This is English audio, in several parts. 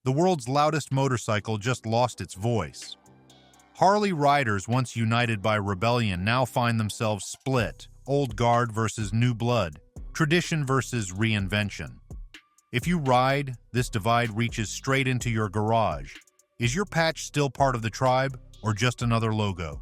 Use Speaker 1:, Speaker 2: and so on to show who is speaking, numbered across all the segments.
Speaker 1: The world's loudest motorcycle just lost its voice. Harley riders, once united by rebellion, now find themselves split: old guard versus new blood, tradition versus reinvention. If you ride, this divide reaches straight into your garage. Is your patch still part of the tribe, or just another logo?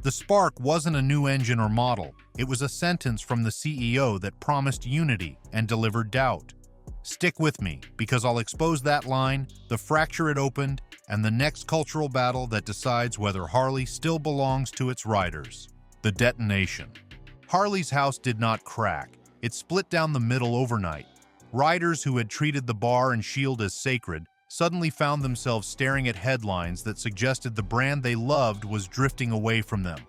Speaker 1: The spark wasn't a new engine or model. It was a sentence from the CEO that promised unity and delivered doubt. Stick with me, because I'll expose that line, the fracture it opened, and the next cultural battle that decides whether Harley still belongs to its riders. The detonation. Harley's house did not crack. It split down the middle overnight. Riders who had treated the bar and shield as sacred suddenly found themselves staring at headlines that suggested the brand they loved was drifting away from them.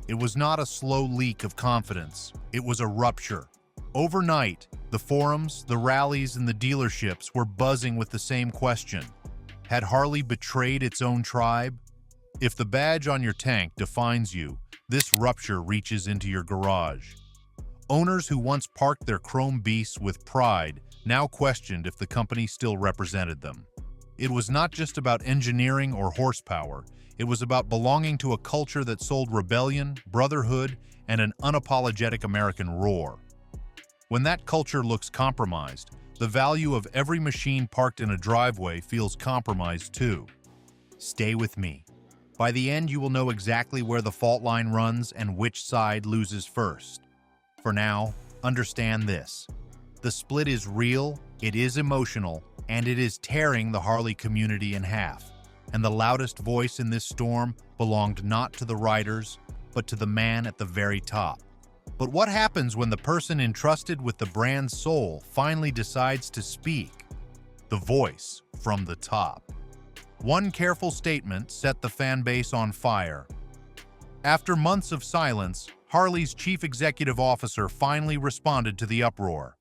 Speaker 1: It was not a slow leak of confidence. It was a rupture. Overnight, the forums, the rallies, and the dealerships were buzzing with the same question. Had Harley betrayed its own tribe? If the badge on your tank defines you, this rupture reaches into your garage. Owners who once parked their chrome beasts with pride now questioned if the company still represented them. It was not just about engineering or horsepower. It was about belonging to a culture that sold rebellion, brotherhood, and an unapologetic American roar. When that culture looks compromised, the value of every machine parked in a driveway feels compromised too. Stay with me. By the end, you will know exactly where the fault line runs and which side loses first. For now, understand this. The split is real, it is emotional, and it is tearing the Harley community in half. And the loudest voice in this storm belonged not to the riders, but to the man at the very top. But what happens when the person entrusted with the brand's soul finally decides to speak? The voice from the top. One careful statement set the fan base on fire. After months of silence, Harley's chief executive officer finally responded to the uproar.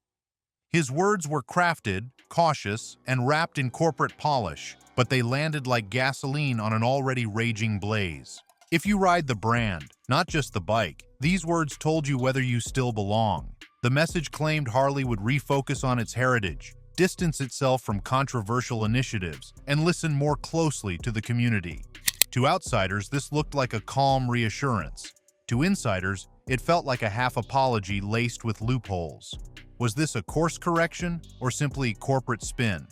Speaker 1: His words were crafted, cautious, and wrapped in corporate polish, but they landed like gasoline on an already raging blaze. If you ride the brand, not just the bike, these words told you whether you still belong. The message claimed Harley would refocus on its heritage, distance itself from controversial initiatives, and listen more closely to the community. To outsiders, this looked like a calm reassurance. To insiders, it felt like a half apology laced with loopholes. Was this a course correction or simply corporate spin?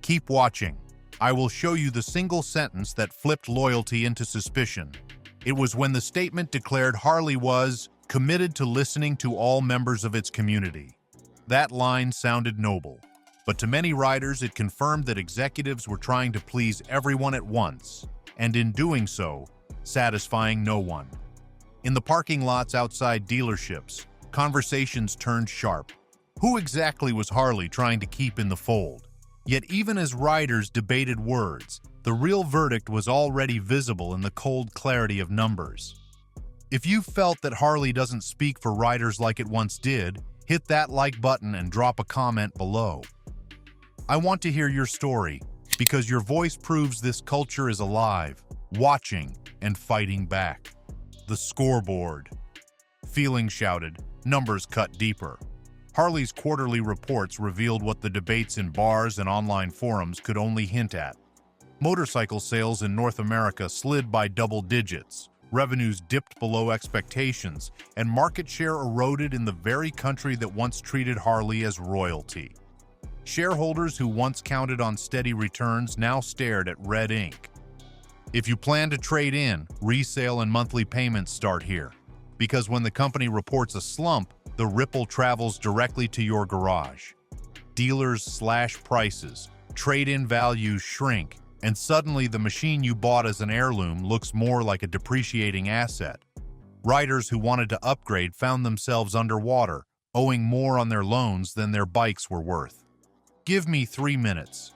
Speaker 1: Keep watching. I will show you the single sentence that flipped loyalty into suspicion. It was when the statement declared Harley was committed to listening to all members of its community. That line sounded noble, but to many riders it confirmed that executives were trying to please everyone at once, and in doing so, satisfying no one. In the parking lots outside dealerships, conversations turned sharp. Who exactly was Harley trying to keep in the fold? Yet even as riders debated words, the real verdict was already visible in the cold clarity of numbers. If you felt that Harley doesn't speak for riders like it once did, hit that like button and drop a comment below. I want to hear your story, because your voice proves this culture is alive, watching, and fighting back. The scoreboard. Feelings shouted, numbers cut deeper. Harley's quarterly reports revealed what the debates in bars and online forums could only hint at. Motorcycle sales in North America slid by double digits, revenues dipped below expectations, and market share eroded in the very country that once treated Harley as royalty. Shareholders who once counted on steady returns now stared at red ink. If you plan to trade in, resale and monthly payments start here. Because when the company reports a slump, the ripple travels directly to your garage. Dealers slash prices, trade-in values shrink, and suddenly the machine you bought as an heirloom looks more like a depreciating asset. Riders who wanted to upgrade found themselves underwater, owing more on their loans than their bikes were worth. Give me 3 minutes.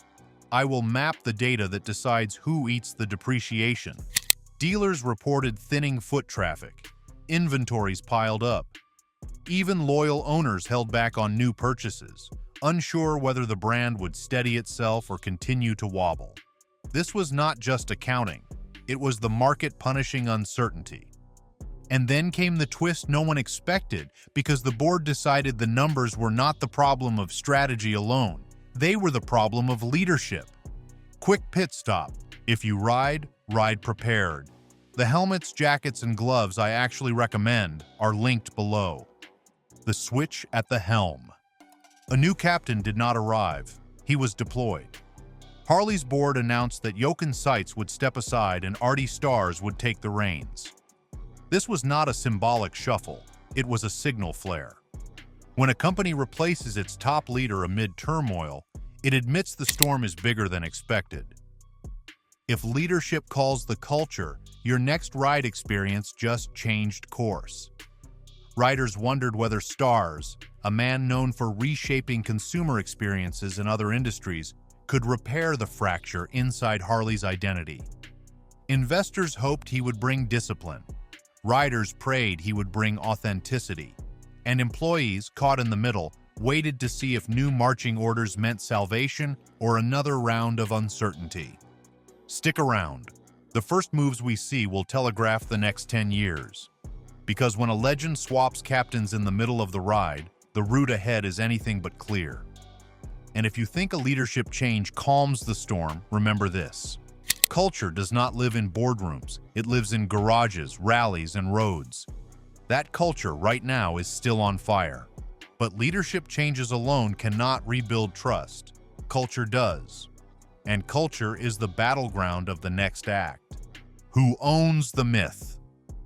Speaker 1: I will map the data that decides who eats the depreciation. Dealers reported thinning foot traffic. Inventories piled up. Even loyal owners held back on new purchases, unsure whether the brand would steady itself or continue to wobble. This was not just accounting, it was the market punishing uncertainty. And then came the twist no one expected, because the board decided the numbers were not the problem of strategy alone, they were the problem of leadership. Quick pit stop. If you ride, ride prepared. The helmets, jackets, and gloves I actually recommend are linked below. The switch at the helm. A new captain did not arrive. He was deployed. Harley's board announced that Jochen Seitz would step aside and Artie Starrs would take the reins. This was not a symbolic shuffle. It was a signal flare. When a company replaces its top leader amid turmoil, it admits the storm is bigger than expected. If leadership calls the culture, your next ride experience just changed course. Riders wondered whether Starrs, a man known for reshaping consumer experiences in other industries, could repair the fracture inside Harley's identity. Investors hoped he would bring discipline. Riders prayed he would bring authenticity. And employees, caught in the middle, waited to see if new marching orders meant salvation or another round of uncertainty. Stick around. The first moves we see will telegraph the next 10 years. Because when a legend swaps captains in the middle of the ride, the route ahead is anything but clear. And if you think a leadership change calms the storm, remember this. Culture does not live in boardrooms. It lives in garages, rallies, and roads. That culture right now is still on fire. But leadership changes alone cannot rebuild trust. Culture does. And culture is the battleground of the next act. Who owns the myth?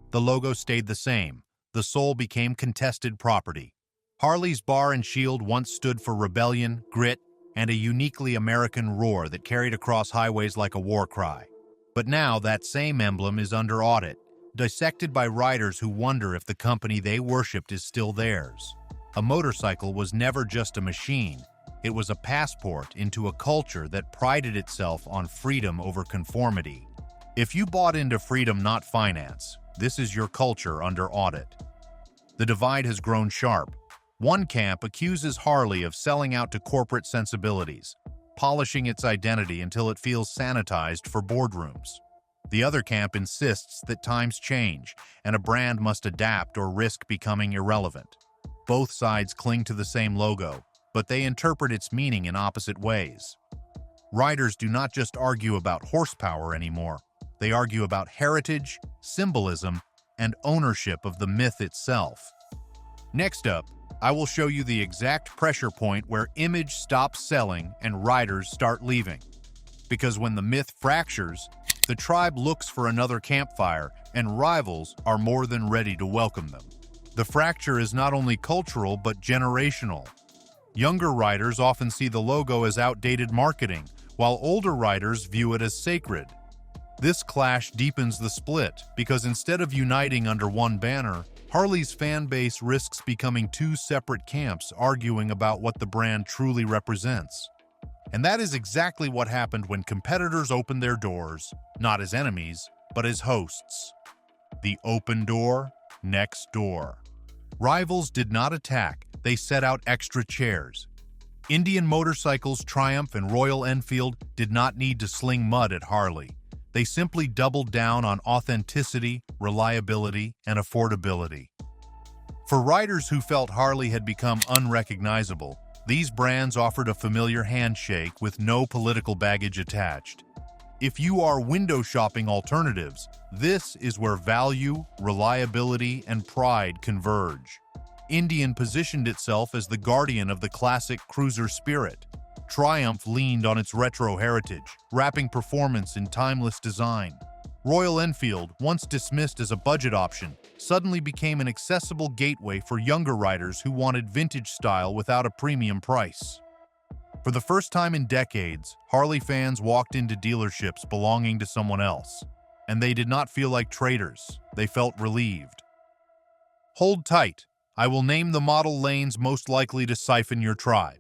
Speaker 1: The logo stayed the same. The soul became contested property. Harley's bar and shield once stood for rebellion, grit, and a uniquely American roar that carried across highways like a war cry. But now that same emblem is under audit, dissected by riders who wonder if the company they worshipped is still theirs. A motorcycle was never just a machine. It was a passport into a culture that prided itself on freedom over conformity. If you bought into freedom, not finance, this is your culture under audit. The divide has grown sharp. One camp accuses Harley of selling out to corporate sensibilities, polishing its identity until it feels sanitized for boardrooms. The other camp insists that times change and a brand must adapt or risk becoming irrelevant. Both sides cling to the same logo, but they interpret its meaning in opposite ways. Riders do not just argue about horsepower anymore. They argue about heritage, symbolism, and ownership of the myth itself. Next up, I will show you the exact pressure point where image stops selling and riders start leaving. Because when the myth fractures, the tribe looks for another campfire, and rivals are more than ready to welcome them. The fracture is not only cultural but generational. Younger riders often see the logo as outdated marketing, while older riders view it as sacred. This clash deepens the split because instead of uniting under one banner, Harley's fan base risks becoming two separate camps arguing about what the brand truly represents. And that is exactly what happened when competitors opened their doors, not as enemies, but as hosts. The open door, next door. Rivals did not attack, they set out extra chairs. Indian Motorcycles, Triumph, and Royal Enfield did not need to sling mud at Harley. They simply doubled down on authenticity, reliability, and affordability. For riders who felt Harley had become unrecognizable, these brands offered a familiar handshake with no political baggage attached. If you are window shopping alternatives, this is where value, reliability, and pride converge. Indian positioned itself as the guardian of the classic cruiser spirit. Triumph leaned on its retro heritage, wrapping performance in timeless design. Royal Enfield, once dismissed as a budget option, suddenly became an accessible gateway for younger riders who wanted vintage style without a premium price. For the first time in decades, Harley fans walked into dealerships belonging to someone else, and they did not feel like traitors. They felt relieved. Hold tight. I will name the model lanes most likely to siphon your tribe.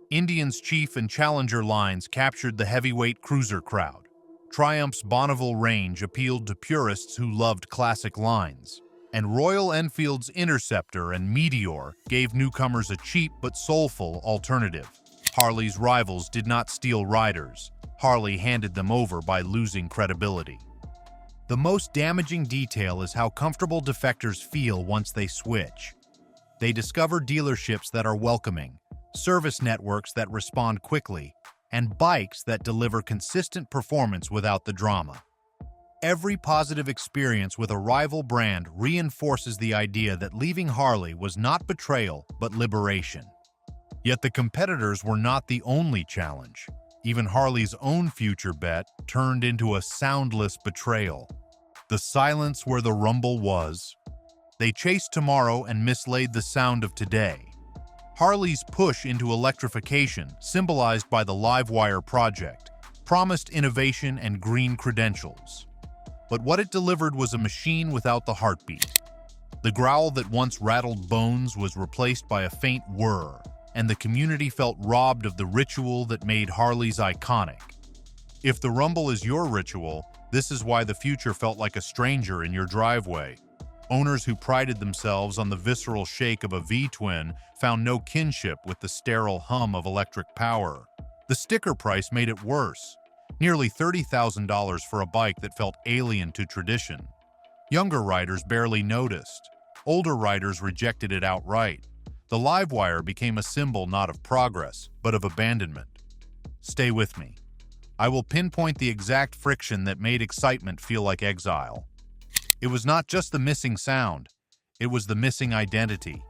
Speaker 1: Indian's Chief and Challenger lines captured the heavyweight cruiser crowd. Triumph's Bonneville range appealed to purists who loved classic lines. And Royal Enfield's Interceptor and Meteor gave newcomers a cheap but soulful alternative. Harley's rivals did not steal riders. Harley handed them over by losing credibility. The most damaging detail is how comfortable defectors feel once they switch. They discover dealerships that are welcoming, service networks that respond quickly, and bikes that deliver consistent performance without the drama. Every positive experience with a rival brand reinforces the idea that leaving Harley was not betrayal but liberation. Yet the competitors were not the only challenge. Even Harley's own future bet turned into a soundless betrayal. The silence where the rumble was. They chased tomorrow and mislaid the sound of today. Harley's push into electrification, symbolized by the Livewire project, promised innovation and green credentials. But what it delivered was a machine without the heartbeat. The growl that once rattled bones was replaced by a faint whir, and the community felt robbed of the ritual that made Harley's iconic. If the rumble is your ritual, this is why the future felt like a stranger in your driveway. Owners who prided themselves on the visceral shake of a V-twin found no kinship with the sterile hum of electric power. The sticker price made it worse. Nearly $30,000 for a bike that felt alien to tradition. Younger riders barely noticed. Older riders rejected it outright. The Livewire became a symbol not of progress, but of abandonment. Stay with me. I will pinpoint the exact friction that made excitement feel like exile. It was not just the missing sound, it was the missing identity.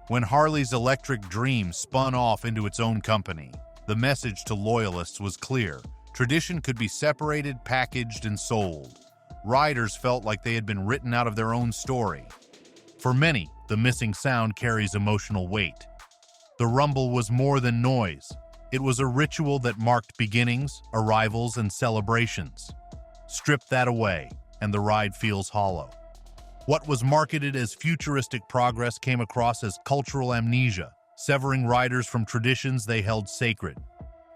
Speaker 1: When Harley's electric dream spun off into its own company, the message to loyalists was clear. Tradition could be separated, packaged, and sold. Riders felt like they had been written out of their own story. For many, the missing sound carries emotional weight. The rumble was more than noise. It was a ritual that marked beginnings, arrivals, and celebrations. Strip that away, and the ride feels hollow. What was marketed as futuristic progress came across as cultural amnesia, severing riders from traditions they held sacred.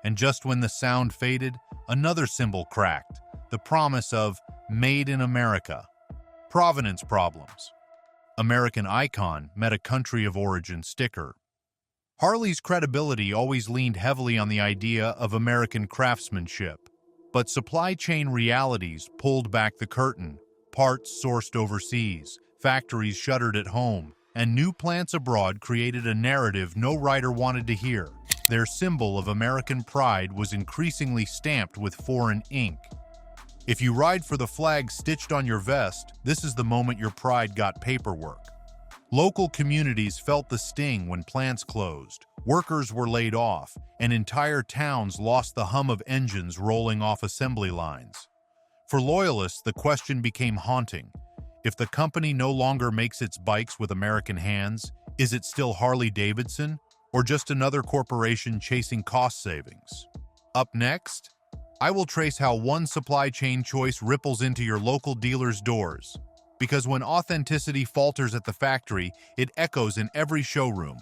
Speaker 1: And just when the sound faded, another symbol cracked, the promise of "Made in America." Provenance problems. American icon met a country of origin sticker. Harley's credibility always leaned heavily on the idea of American craftsmanship, but supply chain realities pulled back the curtain. Parts sourced overseas, factories shuttered at home, and new plants abroad created a narrative no rider wanted to hear. Their symbol of American pride was increasingly stamped with foreign ink. If you ride for the flag stitched on your vest, this is the moment your pride got paperwork. Local communities felt the sting when plants closed, workers were laid off, and entire towns lost the hum of engines rolling off assembly lines. For loyalists, the question became haunting. If the company no longer makes its bikes with American hands, is it still Harley-Davidson, or just another corporation chasing cost savings? Up next, I will trace how one supply chain choice ripples into your local dealer's doors. Because when authenticity falters at the factory, it echoes in every showroom.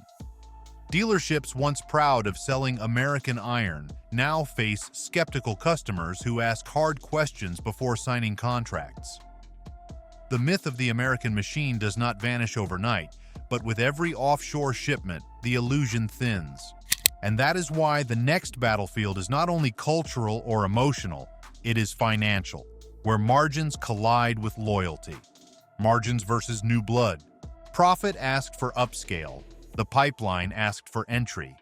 Speaker 1: Dealerships once proud of selling American iron now face skeptical customers who ask hard questions before signing contracts. The myth of the American machine does not vanish overnight, but with every offshore shipment, the illusion thins. And that is why the next battlefield is not only cultural or emotional, it is financial, where margins collide with loyalty. Margins versus new blood. Profit asked for upscale. The pipeline asked for entry.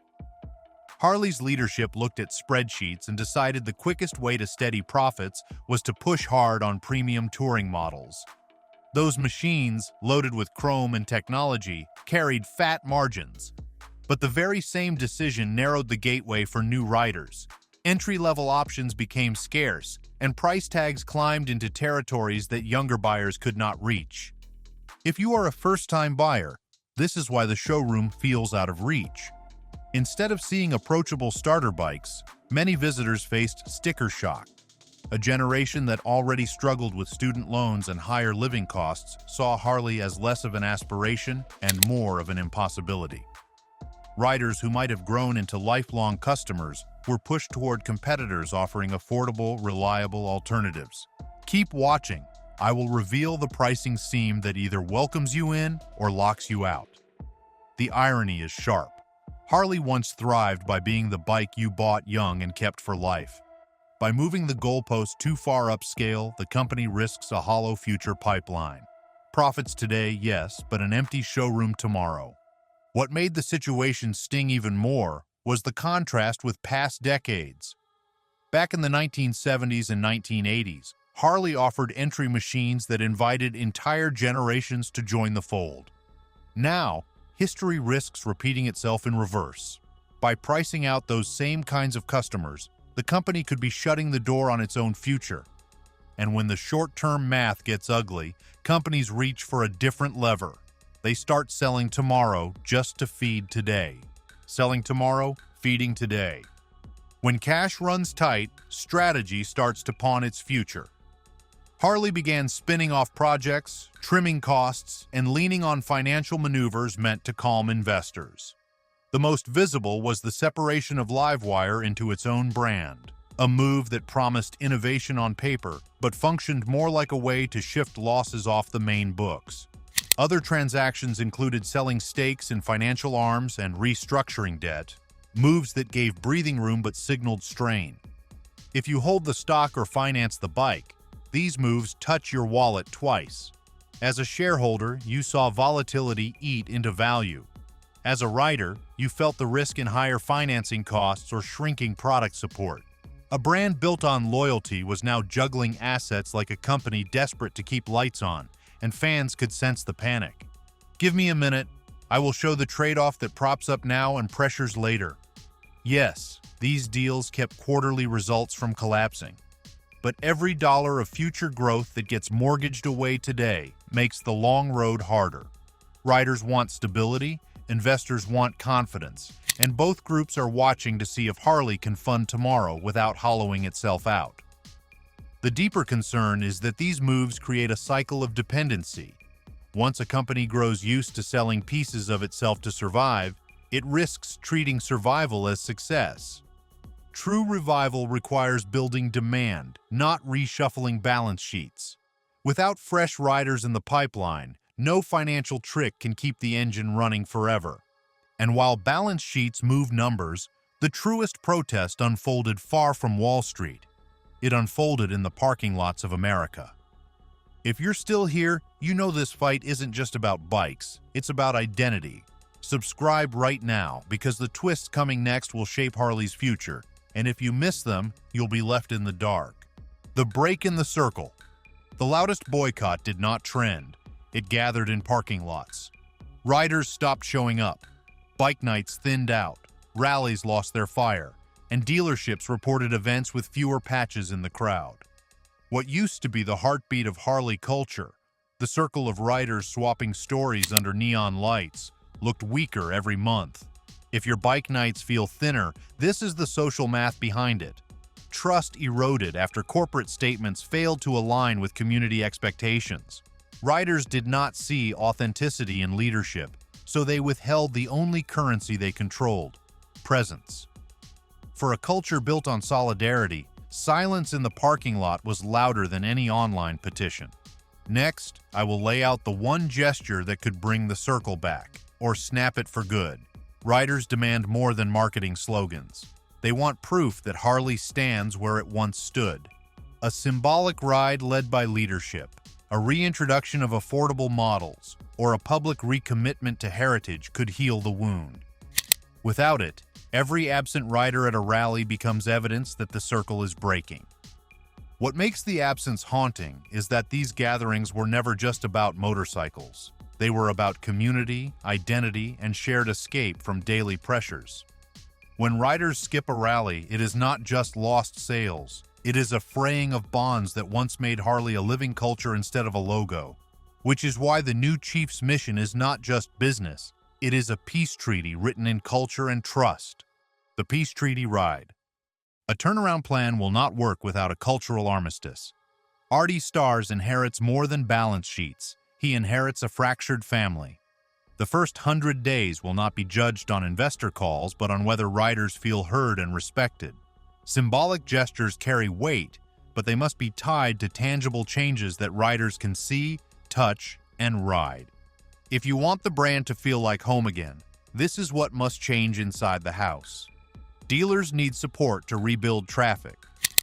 Speaker 1: Harley's leadership looked at spreadsheets and decided the quickest way to steady profits was to push hard on premium touring models. Those machines, loaded with chrome and technology, carried fat margins. But the very same decision narrowed the gateway for new riders. Entry-level options became scarce, and price tags climbed into territories that younger buyers could not reach. If you are a first-time buyer, this is why the showroom feels out of reach. Instead of seeing approachable starter bikes, many visitors faced sticker shock. A generation that already struggled with student loans and higher living costs saw Harley as less of an aspiration and more of an impossibility. Riders who might have grown into lifelong customers were pushed toward competitors offering affordable, reliable alternatives. Keep watching. I will reveal the pricing seam that either welcomes you in or locks you out. The irony is sharp. Harley once thrived by being the bike you bought young and kept for life. By moving the goalpost too far upscale, the company risks a hollow future pipeline. Profits today, yes, but an empty showroom tomorrow. What made the situation sting even more was the contrast with past decades. Back in the 1970s and 1980s, Harley offered entry machines that invited entire generations to join the fold. Now, history risks repeating itself in reverse. By pricing out those same kinds of customers, the company could be shutting the door on its own future. And when the short-term math gets ugly, companies reach for a different lever. They start selling tomorrow just to feed today. Selling tomorrow, feeding today. When cash runs tight, strategy starts to pawn its future. Harley began spinning off projects, trimming costs, and leaning on financial maneuvers meant to calm investors. The most visible was the separation of Livewire into its own brand, a move that promised innovation on paper but functioned more like a way to shift losses off the main books. Other transactions included selling stakes in financial arms and restructuring debt, moves that gave breathing room but signaled strain. If you hold the stock or finance the bike, these moves touch your wallet twice. As a shareholder, you saw volatility eat into value. As a rider, you felt the risk in higher financing costs or shrinking product support. A brand built on loyalty was now juggling assets like a company desperate to keep lights on, and fans could sense the panic. Give me a minute. I will show the trade-off that props up now and pressures later. Yes, these deals kept quarterly results from collapsing. But every dollar of future growth that gets mortgaged away today makes the long road harder. Riders want stability, investors want confidence, and both groups are watching to see if Harley can fund tomorrow without hollowing itself out. The deeper concern is that these moves create a cycle of dependency. Once a company grows used to selling pieces of itself to survive, it risks treating survival as success. True revival requires building demand, not reshuffling balance sheets. Without fresh riders in the pipeline, no financial trick can keep the engine running forever. And while balance sheets move numbers, the truest protest unfolded far from Wall Street. It unfolded in the parking lots of America. If you're still here, you know this fight isn't just about bikes, it's about identity. Subscribe right now, because the twists coming next will shape Harley's future, and if you miss them, you'll be left in the dark. The break in the circle. The loudest boycott did not trend. It gathered in parking lots. Riders stopped showing up. Bike nights thinned out. Rallies lost their fire. And dealerships reported events with fewer patches in the crowd. What used to be the heartbeat of Harley culture, the circle of riders swapping stories under neon lights, looked weaker every month. If your bike nights feel thinner, this is the social math behind it. Trust eroded after corporate statements failed to align with community expectations. Riders did not see authenticity in leadership, so they withheld the only currency they controlled: presence. For a culture built on solidarity, silence in the parking lot was louder than any online petition. Next, I will lay out the one gesture that could bring the circle back, or snap it for good. Riders demand more than marketing slogans. They want proof that Harley stands where it once stood. A symbolic ride led by leadership, a reintroduction of affordable models, or a public recommitment to heritage could heal the wound. Without it, every absent rider at a rally becomes evidence that the circle is breaking. What makes the absence haunting is that these gatherings were never just about motorcycles. They were about community, identity, and shared escape from daily pressures. When riders skip a rally, it is not just lost sales. It is a fraying of bonds that once made Harley a living culture instead of a logo. Which is why the new chief's mission is not just business. It is a peace treaty written in culture and trust. The Peace Treaty Ride. A turnaround plan will not work without a cultural armistice. Artie Stars inherits more than balance sheets. He inherits a fractured family. The first 100 days will not be judged on investor calls, but on whether riders feel heard and respected. Symbolic gestures carry weight, but they must be tied to tangible changes that riders can see, touch, and ride. If you want the brand to feel like home again, this is what must change inside the house. Dealers need support to rebuild traffic.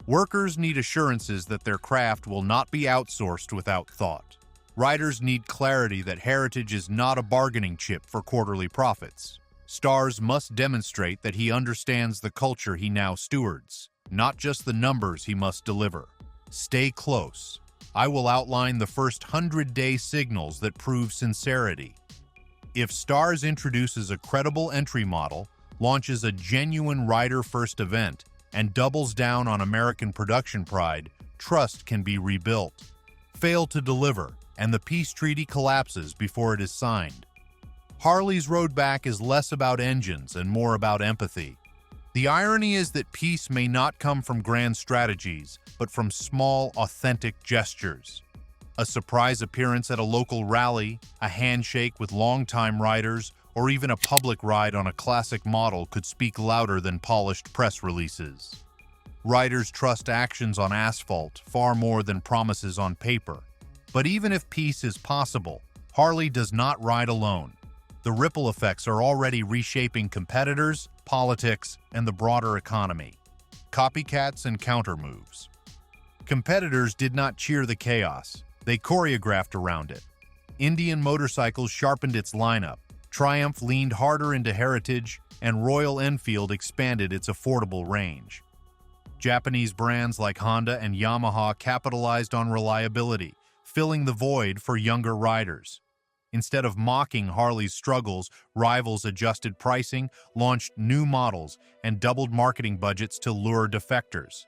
Speaker 1: Workers need assurances that their craft will not be outsourced without thought. Riders need clarity that heritage is not a bargaining chip for quarterly profits. Stars must demonstrate that he understands the culture he now stewards, not just the numbers he must deliver. Stay close. I will outline the first 100-day signals that prove sincerity. If Stars introduces a credible entry model, launches a genuine rider-first event, and doubles down on American production pride, trust can be rebuilt. Fail to deliver, and the peace treaty collapses before it is signed. Harley's road back is less about engines and more about empathy. The irony is that peace may not come from grand strategies, but from small, authentic gestures. A surprise appearance at a local rally, a handshake with longtime riders, or even a public ride on a classic model could speak louder than polished press releases. Riders trust actions on asphalt far more than promises on paper. But even if peace is possible, Harley does not ride alone. The ripple effects are already reshaping competitors, politics, and the broader economy. Copycats and countermoves. Competitors did not cheer the chaos. They choreographed around it. Indian Motorcycles sharpened its lineup, Triumph leaned harder into heritage, and Royal Enfield expanded its affordable range. Japanese brands like Honda and Yamaha capitalized on reliability, filling the void for younger riders. Instead of mocking Harley's struggles, rivals adjusted pricing, launched new models, and doubled marketing budgets to lure defectors.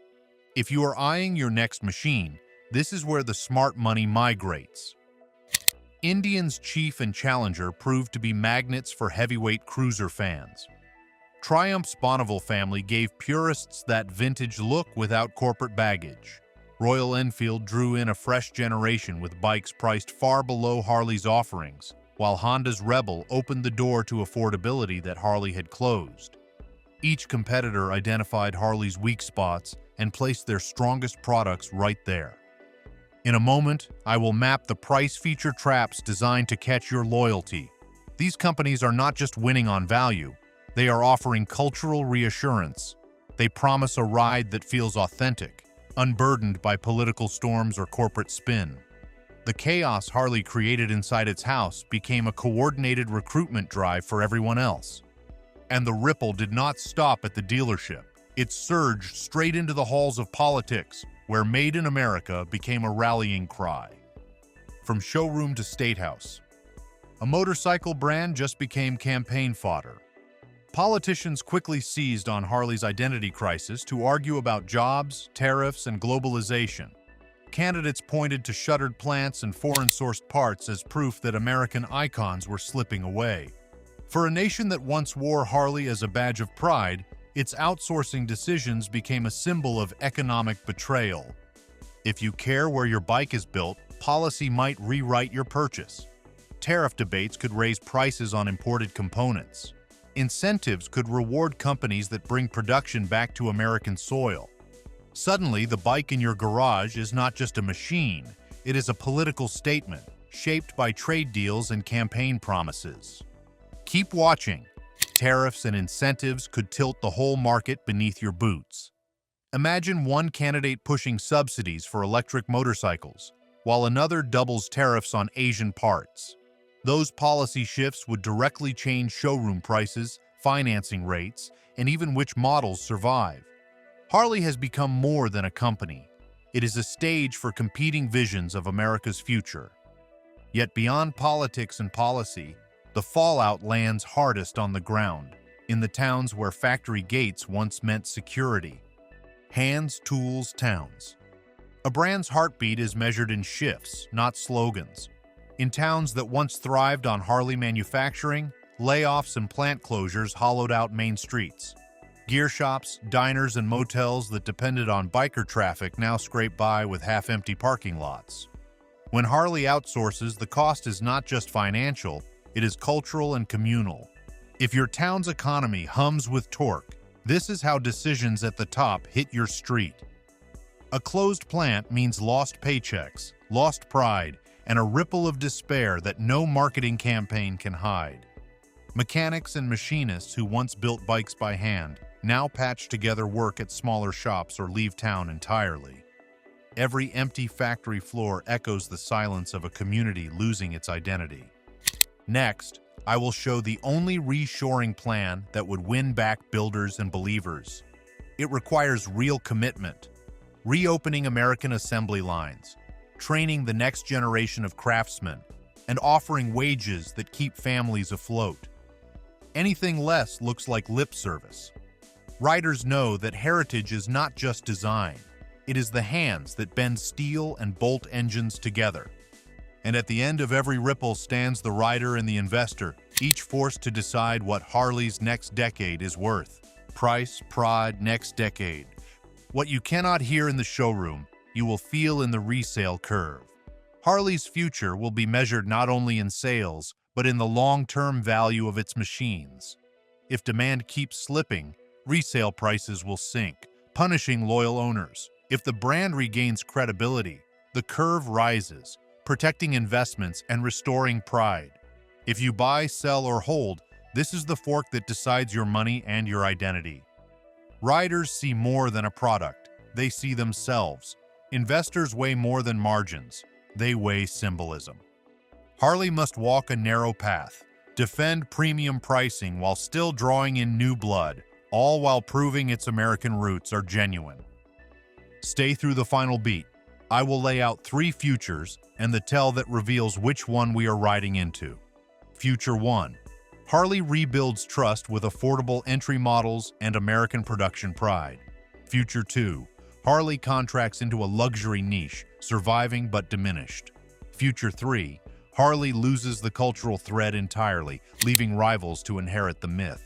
Speaker 1: If you are eyeing your next machine, this is where the smart money migrates. Indian's Chief and Challenger proved to be magnets for heavyweight cruiser fans. Triumph's Bonneville family gave purists that vintage look without corporate baggage. Royal Enfield drew in a fresh generation with bikes priced far below Harley's offerings, while Honda's Rebel opened the door to affordability that Harley had closed. Each competitor identified Harley's weak spots and placed their strongest products right there. In a moment, I will map the price-feature traps designed to catch your loyalty. These companies are not just winning on value, they are offering cultural reassurance. They promise a ride that feels authentic, unburdened by political storms or corporate spin. The chaos Harley created inside its house became a coordinated recruitment drive for everyone else. And the ripple did not stop at the dealership. It surged straight into the halls of politics, where Made in America became a rallying cry. From showroom to statehouse, a motorcycle brand just became campaign fodder. Politicians quickly seized on Harley's identity crisis to argue about jobs, tariffs, and globalization. Candidates pointed to shuttered plants and foreign-sourced parts as proof that American icons were slipping away. For a nation that once wore Harley as a badge of pride, its outsourcing decisions became a symbol of economic betrayal. If you care where your bike is built, policy might rewrite your purchase. Tariff debates could raise prices on imported components. Incentives could reward companies that bring production back to American soil. Suddenly, the bike in your garage is not just a machine, it is a political statement, shaped by trade deals and campaign promises. Keep watching. Tariffs and incentives could tilt the whole market beneath your boots. Imagine one candidate pushing subsidies for electric motorcycles, while another doubles tariffs on Asian parts. Those policy shifts would directly change showroom prices, financing rates, and even which models survive. Harley has become more than a company. It is a stage for competing visions of America's future. Yet beyond politics and policy, the fallout lands hardest on the ground, in the towns where factory gates once meant security. Hands, tools, towns. A brand's heartbeat is measured in shifts, not slogans. In towns that once thrived on Harley manufacturing, layoffs and plant closures hollowed out main streets. Gear shops, diners, and motels that depended on biker traffic now scrape by with half-empty parking lots. When Harley outsources, the cost is not just financial, it is cultural and communal. If your town's economy hums with torque, this is how decisions at the top hit your street. A closed plant means lost paychecks, lost pride, and a ripple of despair that no marketing campaign can hide. Mechanics and machinists who once built bikes by hand now patch together work at smaller shops or leave town entirely. Every empty factory floor echoes the silence of a community losing its identity. Next, I will show the only reshoring plan that would win back builders and believers. It requires real commitment, reopening American assembly lines, training the next generation of craftsmen, and offering wages that keep families afloat. Anything less looks like lip service. Riders know that heritage is not just design. It is the hands that bend steel and bolt engines together. And at the end of every ripple stands the rider and the investor, each forced to decide what Harley's next decade is worth. Price, pride, next decade. What you cannot hear in the showroom, you will feel in the resale curve. Harley's future will be measured not only in sales, but in the long-term value of its machines. If demand keeps slipping, resale prices will sink, punishing loyal owners. If the brand regains credibility, the curve rises, protecting investments and restoring pride. If you buy, sell, or hold, this is the fork that decides your money and your identity. Riders see more than a product. They see themselves. Investors weigh more than margins. They weigh symbolism. Harley must walk a narrow path, defend premium pricing while still drawing in new blood, all while proving its American roots are genuine. Stay through the final beat. I will lay out 3 futures and the tell that reveals which one we are riding into. Future 1. Harley rebuilds trust with affordable entry models and American production pride. Future 2. Harley contracts into a luxury niche, surviving but diminished. Future 3. Harley loses the cultural thread entirely, leaving rivals to inherit the myth.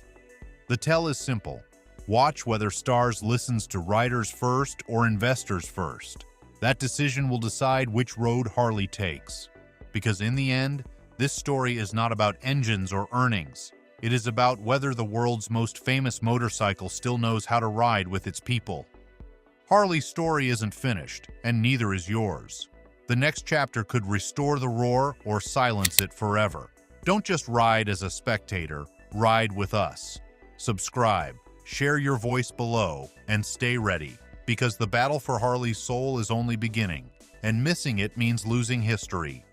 Speaker 1: The tell is simple. Watch whether Stars listens to riders first or investors first. That decision will decide which road Harley takes. Because in the end, this story is not about engines or earnings. It is about whether the world's most famous motorcycle still knows how to ride with its people. Harley's story isn't finished, and neither is yours. The next chapter could restore the roar or silence it forever. Don't just ride as a spectator, ride with us. Subscribe, share your voice below, and stay ready, because the battle for Harley's soul is only beginning, and missing it means losing history.